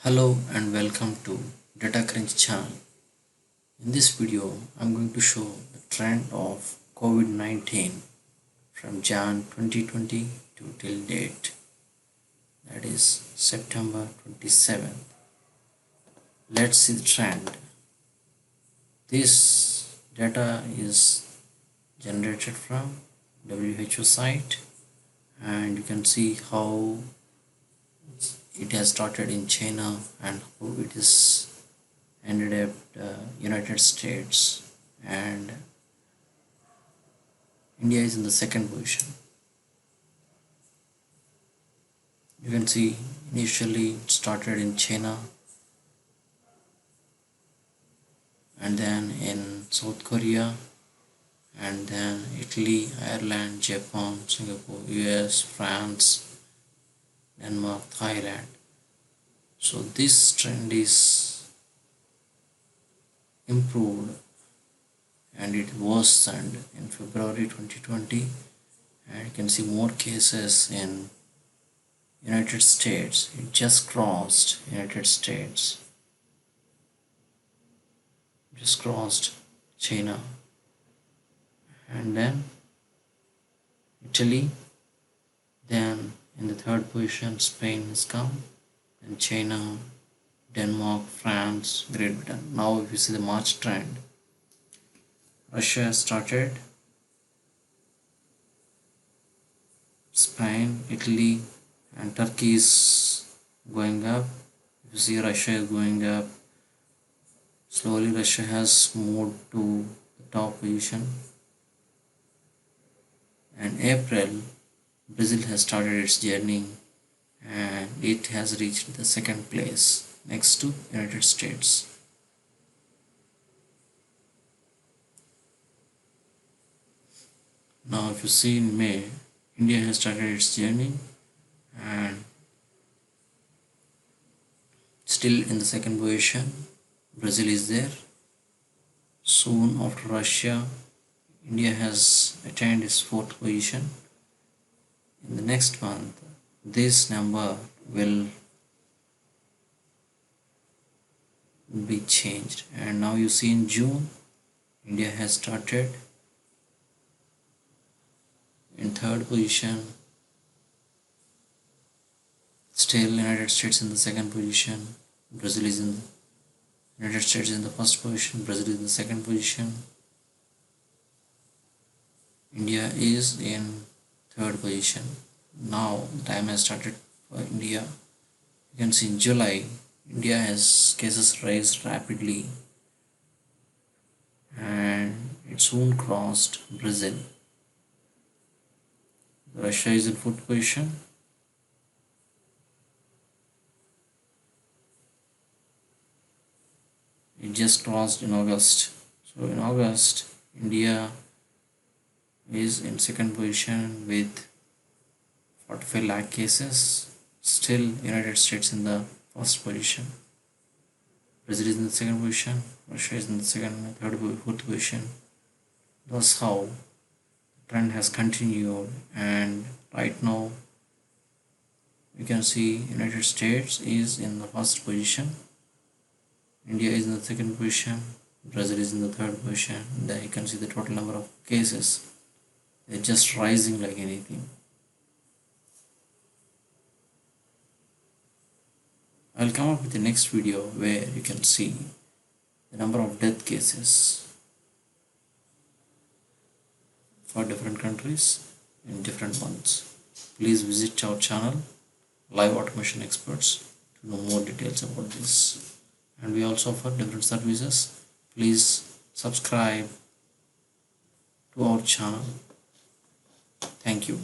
Hello and welcome to Data Crunch channel. In this video, I'm going to show the trend of COVID-19 from Jan 2020 to till date, that is September 27th. Let's see the trend. This data is generated from WHO site, and you can see how it has started in China and how it is ended at United States, and India is in the second position. You can see initially it started in China and then in South Korea and then Italy, Ireland, Japan, Singapore, US, France, Denmark, Thailand. So this trend is improved and it worsened in February 2020, and you can see more cases in United States. It just crossed United States, just crossed China, and then Italy, then in the third position Spain has come, and China, Denmark, France, Great Britain. Now if you see the March trend, Russia has started, Spain, Italy and Turkey is going up. You see Russia is going up. Slowly Russia has moved to the top position. And April, Brazil has started its journey and it has reached the second place next to United States. Now if you see in May, India has started its journey and still in the second position. Brazil is there. Soon after Russia, India has attained its fourth position. In the next month, this number will be changed, and now you see in June, India has started in third position. Still United States in the second position. Brazil is in United States in the first position. Brazil is in the second position. India is in third position. Now the time has started for India. You can see in July, India has cases rise rapidly and it soon crossed Brazil. Russia is in fourth position. It just crossed in August. So in August, India is in second position with 45 lakh cases. Still United States in the first position. Brazil is in the second position. Russia is in the second, third, fourth position. That's how the trend has continued, and right now we can see United States is in the first position. India is in the second position. Brazil is in the third position. Then you can see the total number of cases. They're just rising like anything. I'll come up with the next video where you can see the number of death cases for different countries in different months. Please visit our channel, Live Automation Experts, to know more details about this. And we also offer different services. Please subscribe to our channel. Thank you.